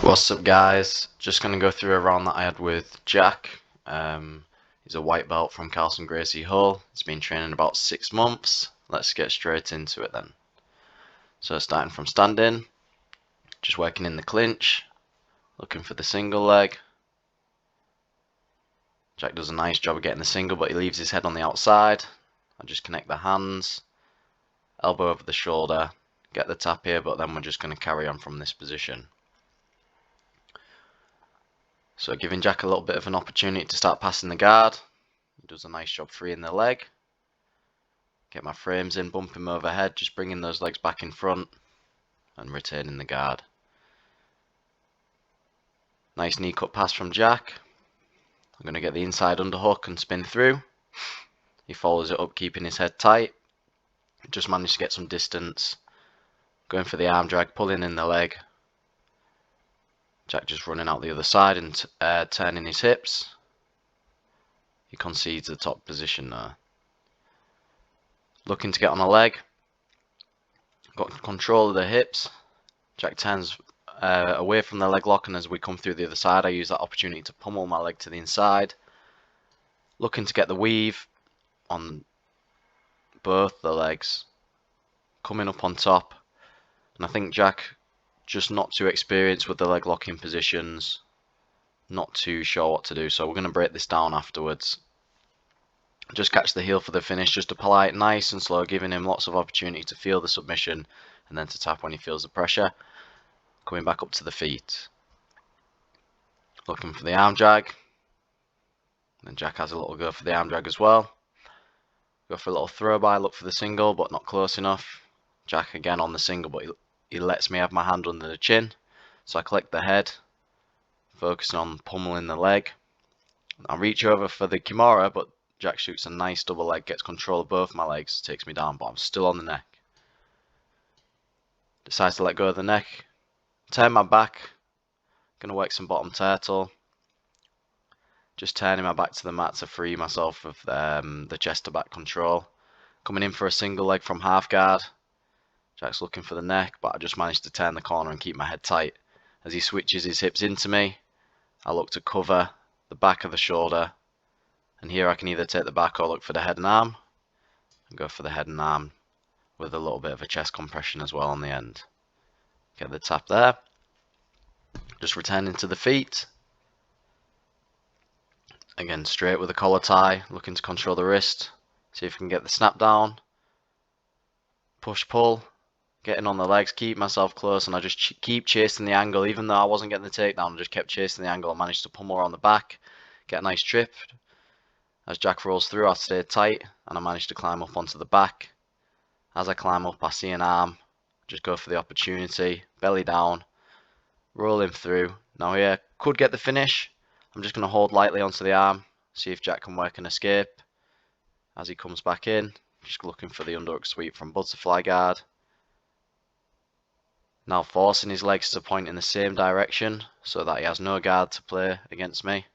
What's up guys, just going to go through a round that I had with Jack. He's a white belt from Carlson Gracie Hull. He's been training about 6 months. Let's get straight into it then. So starting from standing, just working in the clinch, looking for the single leg. Jack does a nice job of getting the single, but he leaves his head on the outside. I just connect the hands, elbow over the shoulder, get the tap here, but then we're just going to carry on from this position. So giving Jack a little bit of an opportunity to start passing the guard. He does a nice job freeing the leg. Get my frames in, bump him overhead, just bringing those legs back in front and retaining the guard. Nice knee cut pass from Jack. I'm going to get the inside underhook and spin through. He follows it up, keeping his head tight. Just managed to get some distance. Going for the arm drag, pulling in the leg. Jack just running out the other side and turning his hips. He concedes the top position there. Looking to get on a leg. Got control of the hips. Jack turns away from the leg lock, and as we come through the other side, I use that opportunity to pummel my leg to the inside. Looking to get the weave on both the legs. Coming up on top. And I think Jack, just not too experienced with the leg locking positions, not too sure what to do, so we're going to break this down afterwards. Just catch the heel for the finish, just a polite, nice and slow, giving him lots of opportunity to feel the submission and then to tap when he feels the pressure. Coming back up to the feet. Looking for the arm drag. And Jack has a little go for the arm drag as well. Go for a little throw by, look for the single, but not close enough. Jack again on the single, but he lets me have my hand under the chin, so I collect the head, focusing on pummeling the leg. I reach over for the Kimura, but Jack shoots a nice double leg, gets control of both my legs, takes me down, but I'm still on the neck. Decides to let go of the neck, turn my back, gonna work some bottom turtle. Just turning my back to the mat to free myself of the chest to back control. Coming in for a single leg from half guard. Jack's looking for the neck, but I just managed to turn the corner and keep my head tight. As he switches his hips into me, I look to cover the back of the shoulder. And here I can either take the back or look for the head and arm. And go for the head and arm with a little bit of a chest compression as well on the end. Get the tap there. Just returning to the feet. Again, straight with a collar tie, looking to control the wrist. See if we can get the snap down. Push, pull. Getting on the legs, keep myself close, and I just keep chasing the angle. Even though I wasn't getting the takedown, I just kept chasing the angle. I managed to pummel on the back, get a nice trip. As Jack rolls through, I stay tight, and I managed to climb up onto the back. As I climb up, I see an arm. Just go for the opportunity, belly down, roll him through. Now here, could get the finish. I'm just going to hold lightly onto the arm, see if Jack can work an escape. As he comes back in, just looking for the underhook sweep from butterfly guard. Now forcing his legs to point in the same direction so that he has no guard to play against me.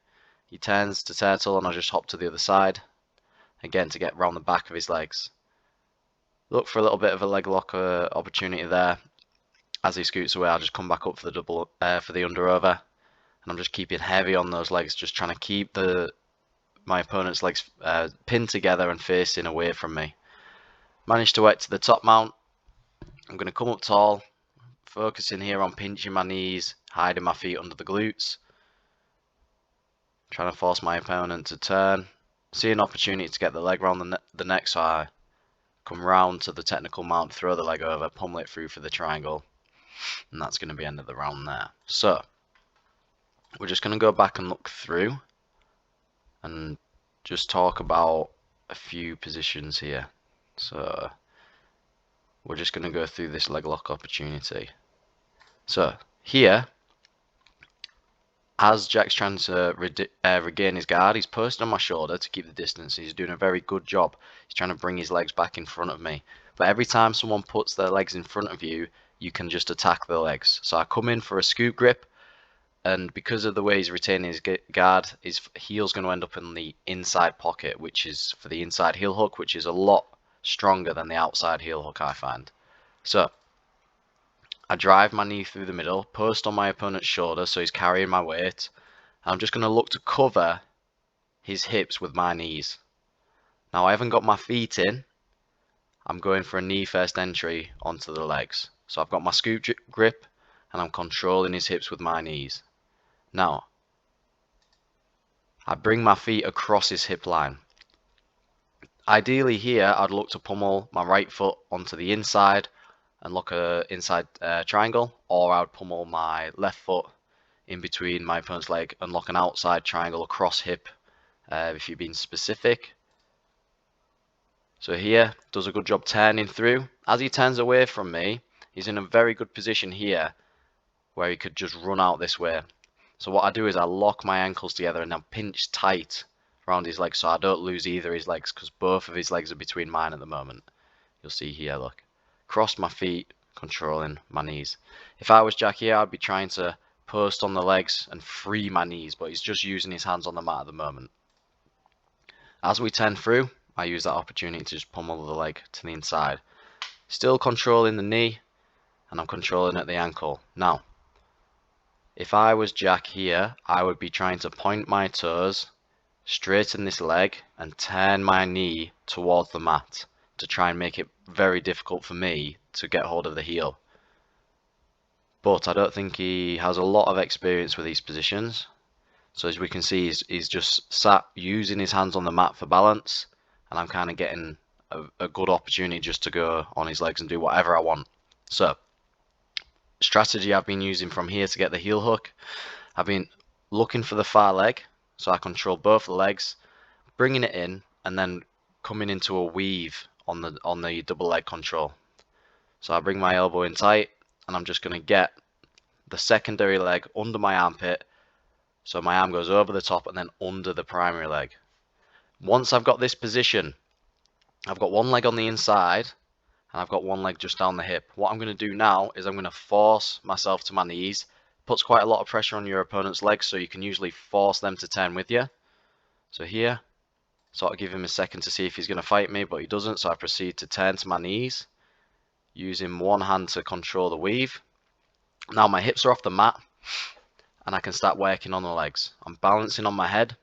He turns to turtle and I just hop to the other side. Again to get round the back of his legs. Look for a little bit of a leg lock opportunity there. As he scoots away, I'll just come back up for the under over. And I'm just keeping heavy on those legs, just trying to keep my opponent's legs pinned together and facing away from me. Managed to work to the top mount. I'm going to come up tall. Focusing here on pinching my knees, hiding my feet under the glutes. Trying to force my opponent to turn. See an opportunity to get the leg round the neck, so I come round to the technical mount, throw the leg over, pummel it through for the triangle. And that's going to be end of the round there. So, we're just going to go back and look through. And just talk about a few positions here. So, we're just going to go through this leg lock opportunity. So here, as Jack's trying to regain his guard, he's posted on my shoulder to keep the distance. He's doing a very good job. He's trying to bring his legs back in front of me. But every time someone puts their legs in front of you, you can just attack the legs. So I come in for a scoop grip, and because of the way he's retaining his guard, his heel's going to end up in the inside pocket, which is for the inside heel hook, which is a lot stronger than the outside heel hook, I find. So I drive my knee through the middle, post on my opponent's shoulder so he's carrying my weight. I'm just going to look to cover his hips with my knees. Now I haven't got my feet in. I'm going for a knee first entry onto the legs. So I've got my scoop grip and I'm controlling his hips with my knees. Now, I bring my feet across his hip line. Ideally here, I'd look to pummel my right foot onto the inside and look at inside triangle, or I'd pummel my left foot in between my opponent's leg and lock an outside triangle across hip if you're being specific. So here, does a good job turning through. As he turns away from me, he's in a very good position here where he could just run out this way. So what I do is I lock my ankles together and I pinch tight around his legs so I don't lose either of his legs, because both of his legs are between mine at the moment. You'll see here, look. Cross my feet, controlling my knees. If I was Jack here, I'd be trying to post on the legs and free my knees, but he's just using his hands on the mat at the moment. As we turn through, I use that opportunity to just pummel the leg to the inside. Still controlling the knee, and I'm controlling at the ankle. Now, if I was Jack here, I would be trying to point my toes, straighten this leg, and turn my knee towards the mat to try and make it very difficult for me to get hold of the heel. But I don't think he has a lot of experience with these positions. So as we can see, he's just sat using his hands on the mat for balance, and I'm kind of getting a good opportunity just to go on his legs and do whatever I want. So, strategy I've been using from here to get the heel hook, I've been looking for the far leg, so I control both the legs, bringing it in, and then coming into a weave on the double leg control. So I bring my elbow in tight, and I'm just going to get the secondary leg under my armpit, so my arm goes over the top and then under the primary leg. Once I've got this position, I've got one leg on the inside, and I've got one leg just down the hip. What I'm going to do now is I'm going to force myself to my knees. Puts quite a lot of pressure on your opponent's legs, so you can usually force them to turn with you. So here, sort of give him a second to see if he's going to fight me, but he doesn't, so I proceed to turn to my knees, using one hand to control the weave. Now my hips are off the mat, and I can start working on the legs. I'm balancing on my head,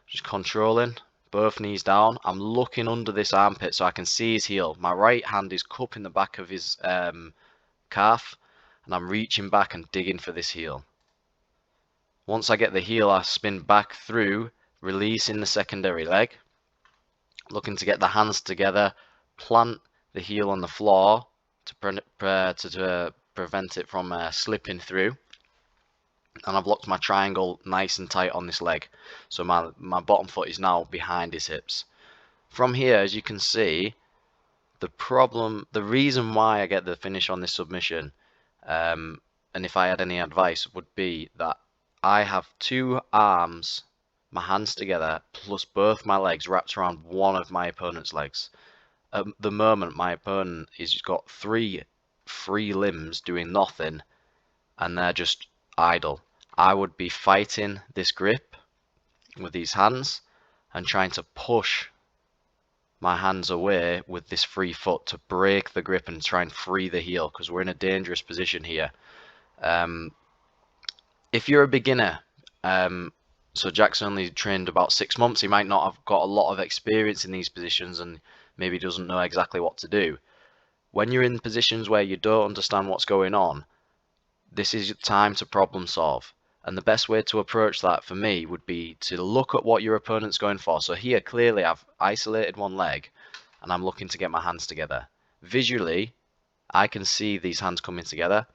just controlling, both knees down. I'm looking under this armpit so I can see his heel. My right hand is cupping the back of his calf, and I'm reaching back and digging for this heel. Once I get the heel, I spin back through, releasing the secondary leg, looking to get the hands together, plant the heel on the floor to prevent it from slipping through. And I've locked my triangle nice and tight on this leg, so my bottom foot is now behind his hips. From here, as you can see, the reason why I get the finish on this submission, and if I had any advice, would be that I have two arms, my hands together, plus both my legs wrapped around one of my opponent's legs. At the moment, my opponent has got three free limbs doing nothing, and they're just idle. I would be fighting this grip with these hands and trying to push my hands away with this free foot to break the grip and try and free the heel, because we're in a dangerous position here. If you're a beginner, so Jack's only trained about 6 months, he might not have got a lot of experience in these positions and maybe doesn't know exactly what to do. When you're in positions where you don't understand what's going on, this is your time to problem solve. And the best way to approach that for me would be to look at what your opponent's going for. So here, clearly, I've isolated one leg and I'm looking to get my hands together. Visually, I can see these hands coming together.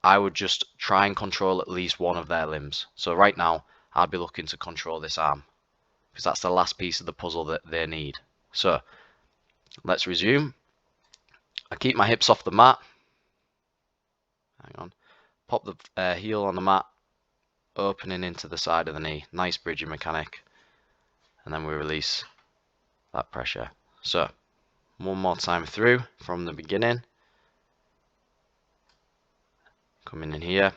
I would just try and control at least one of their limbs. So right now, I'd be looking to control this arm, because that's the last piece of the puzzle that they need. So let's resume. I keep my hips off the mat. Hang on. Pop the heel on the mat, opening into the side of the knee. Nice bridging mechanic. And then we release that pressure. So, one more time through from the beginning. Coming in here.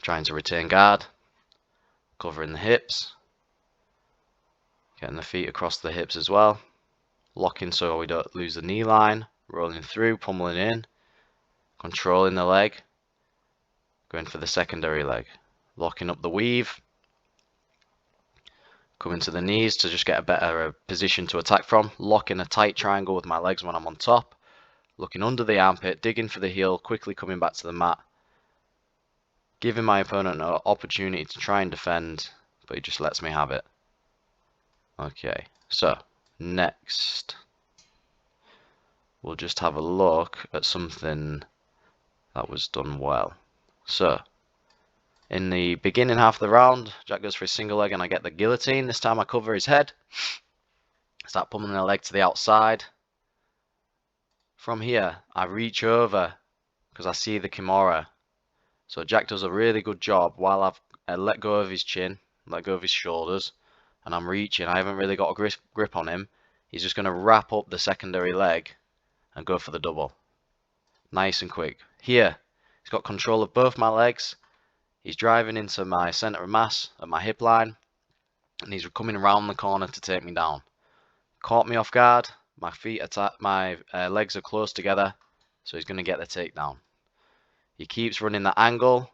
Trying to retain guard. Covering the hips. Getting the feet across the hips as well. Locking so we don't lose the knee line. Rolling through, pummeling in. controlling the leg, going for the secondary leg, locking up the weave, coming to the knees to just get a better position to attack from, locking a tight triangle with my legs when I'm on top, looking under the armpit, digging for the heel, quickly coming back to the mat, giving my opponent an opportunity to try and defend, but he just lets me have it. Okay, so next we'll just have a look at something that was done well. So in the beginning half of the round, Jack goes for his single leg and I get the guillotine. This time I cover his head, start pummeling the leg to the outside. From here, I reach over because I see the Kimura. So Jack does a really good job while I've let go of his chin, let go of his shoulders, and I'm reaching. I haven't really got a grip on him. He's just going to wrap up the secondary leg and go for the double. Nice and quick. Here, he's got control of both my legs. He's driving into my center of mass at my hip line, and he's coming around the corner to take me down. Caught me off guard. My legs are close together, so he's going to get the takedown. He keeps running that angle,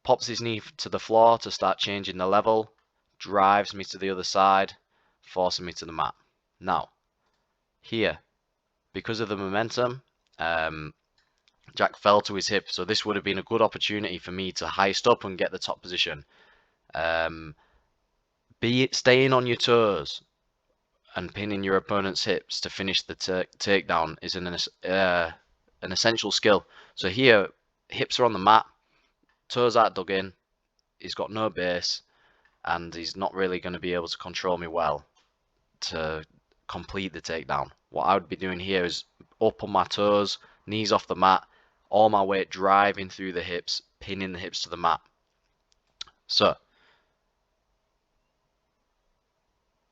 pops his knee to the floor to start changing the level, drives me to the other side, forcing me to the mat. Now, here, because of the momentum, Jack fell to his hip, so this would have been a good opportunity for me to heist up and get the top position. Staying on your toes and pinning your opponent's hips to finish the takedown is an essential skill. So here, hips are on the mat, toes aren't dug in, he's got no base, and he's not really going to be able to control me well to complete the takedown. What I would be doing here is up on my toes, knees off the mat, all my weight driving through the hips, pinning the hips to the mat. So,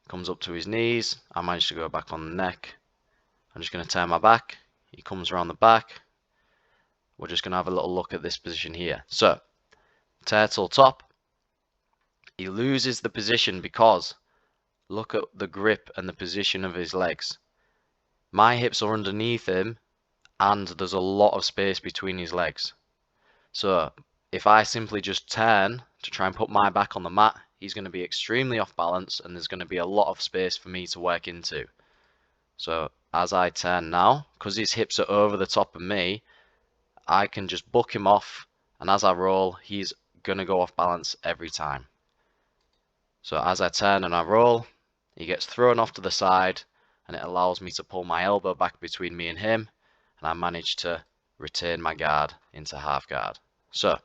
comes up to his knees, I managed to go back on the neck. I'm just going to turn my back, he comes around the back. We're just going to have a little look at this position here. So, turtle top, he loses the position because look at the grip and the position of his legs. My hips are underneath him and there's a lot of space between his legs. So if I simply just turn to try and put my back on the mat, he's going to be extremely off balance and there's going to be a lot of space for me to work into. So as I turn now, because his hips are over the top of me, I can just buck him off, and as I roll, he's going to go off balance every time. So as I turn and I roll, he gets thrown off to the side, and it allows me to pull my elbow back between me and him, and I manage to retain my guard into half guard. So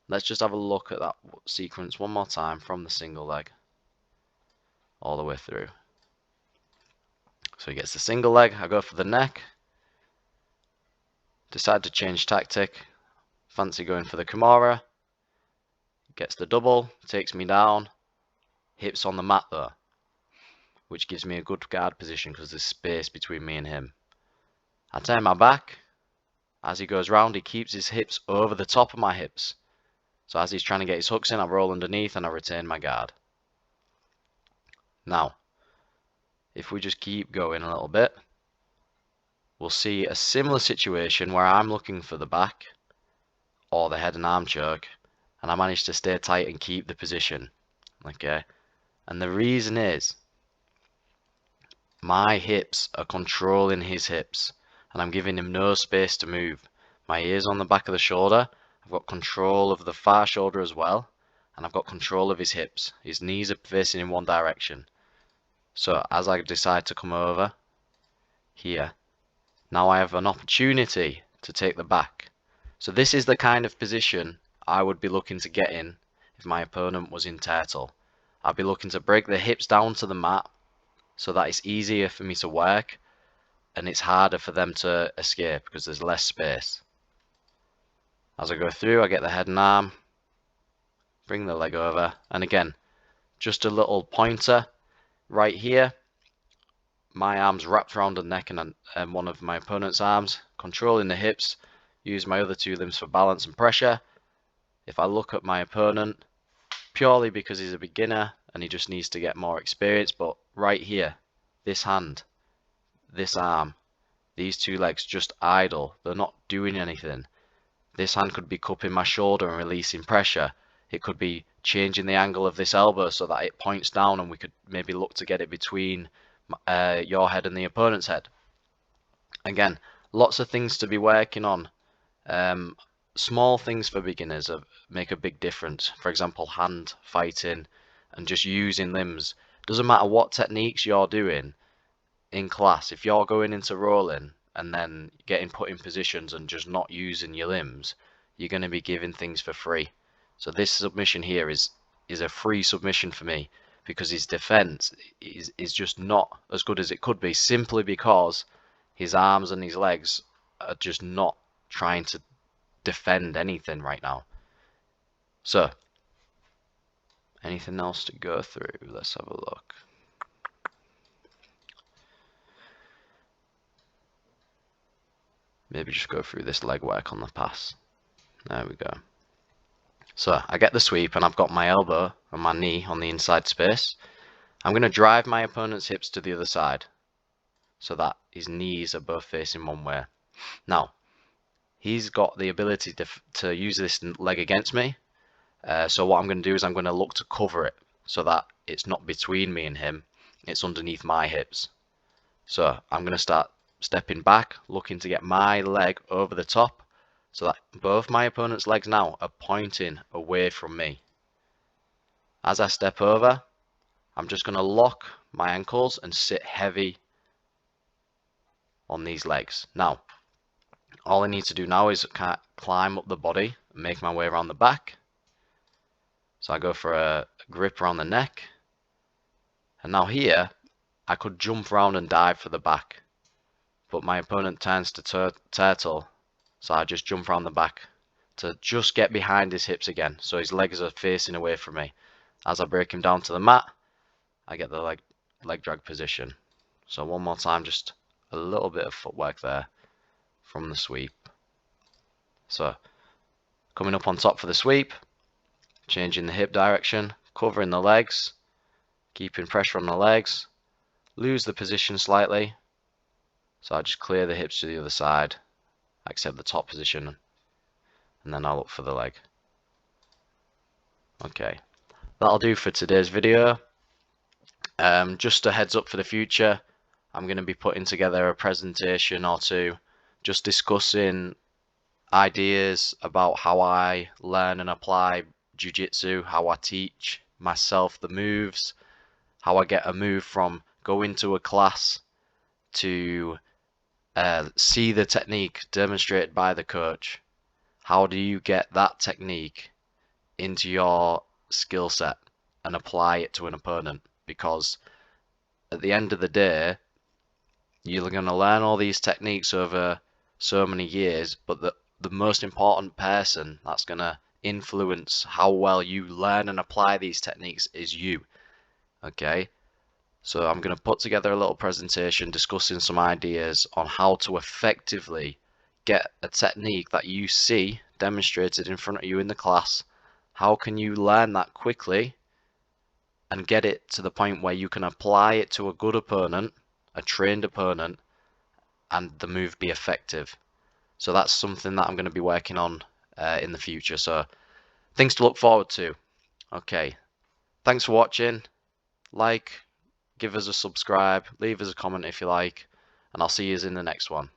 let's just have a look at that sequence one more time from the single leg all the way through. So he gets the single leg, I go for the neck, decide to change tactic, fancy going for the Kimura, gets the double, takes me down, hips on the mat though, which gives me a good guard position because there's space between me and him. I turn my back, as he goes round he keeps his hips over the top of my hips, so as he's trying to get his hooks in I roll underneath and I retain my guard. Now, if we just keep going a little bit, we'll see a similar situation where I'm looking for the back or the head and arm choke, and I manage to stay tight and keep the position. Okay, and the reason is my hips are controlling his hips, and I'm giving him no space to move. My ear's on the back of the shoulder, I've got control of the far shoulder as well, and I've got control of his hips. His knees are facing in one direction. So as I decide to come over here, now I have an opportunity to take the back. So this is the kind of position I would be looking to get in if my opponent was in turtle. I'd be looking to break the hips down to the mat so that it's easier for me to work and it's harder for them to escape because there's less space. As I go through, I get the head and arm, bring the leg over, and again, just a little pointer right here. My arm's wrapped around the neck and one of my opponent's arms, controlling the hips, use my other two limbs for balance and pressure. If I look at my opponent, purely because he's a beginner and he just needs to get more experience, but right here, this hand, this arm, these two legs just idle. They're not doing anything. This hand could be cupping my shoulder and releasing pressure. It could be changing the angle of this elbow so that it points down and we could maybe look to get it between your head and the opponent's head. Again, lots of things to be working on. Small things for beginners make a big difference. For example, hand fighting and just using limbs. Doesn't matter what techniques you're doing in class. If you're going into rolling and then getting put in positions and just not using your limbs, you're going to be giving things for free. So this submission here is a free submission for me, because his defense is just not as good as it could be, simply because his arms and his legs are just not trying to defend anything right now. So, anything else to go through? Let's have a look. Maybe just go through this leg work on the pass. There we go. So I get the sweep and I've got my elbow and my knee on the inside space. I'm going to drive my opponent's hips to the other side so that his knees are both facing one way. Now, he's got the ability to use this leg against me. So what I'm going to do is I'm going to look to cover it so that it's not between me and him. It's underneath my hips. So I'm going to start stepping back, looking to get my leg over the top so that both my opponent's legs now are pointing away from me. As I step over, I'm just going to lock my ankles and sit heavy on these legs. Now, all I need to do now is climb up the body and make my way around the back. So I go for a grip around the neck. And now here, I could jump around and dive for the back. But my opponent turns to turtle, so I just jump around the back to just get behind his hips again, so his legs are facing away from me. As I break him down to the mat, I get the leg drag position. So one more time, just a little bit of footwork there from the sweep. So coming up on top for the sweep, changing the hip direction, covering the legs, keeping pressure on the legs, lose the position slightly. So I just clear the hips to the other side, accept the top position, and then I'll look for the leg. Okay, that'll do for today's video. Just a heads up for the future, I'm going to be putting together a presentation or two, just discussing ideas about how I learn and apply jiu-jitsu, how I teach myself the moves, how I get a move from going to a class to see the technique demonstrated by the coach. How do you get that technique into your skill set and apply it to an opponent? Because at the end of the day, you're going to learn all these techniques over so many years, but the most important person that's going to influence how well you learn and apply these techniques is you. Okay? So I'm going to put together a little presentation discussing some ideas on how to effectively get a technique that you see demonstrated in front of you in the class. How can you learn that quickly and get it to the point where you can apply it to a good opponent, a trained opponent, and the move be effective? So that's something that I'm going to be working on in the future. So things to look forward to. Okay, thanks for watching. Like, give us a subscribe, leave us a comment if you like, and I'll see you in the next one.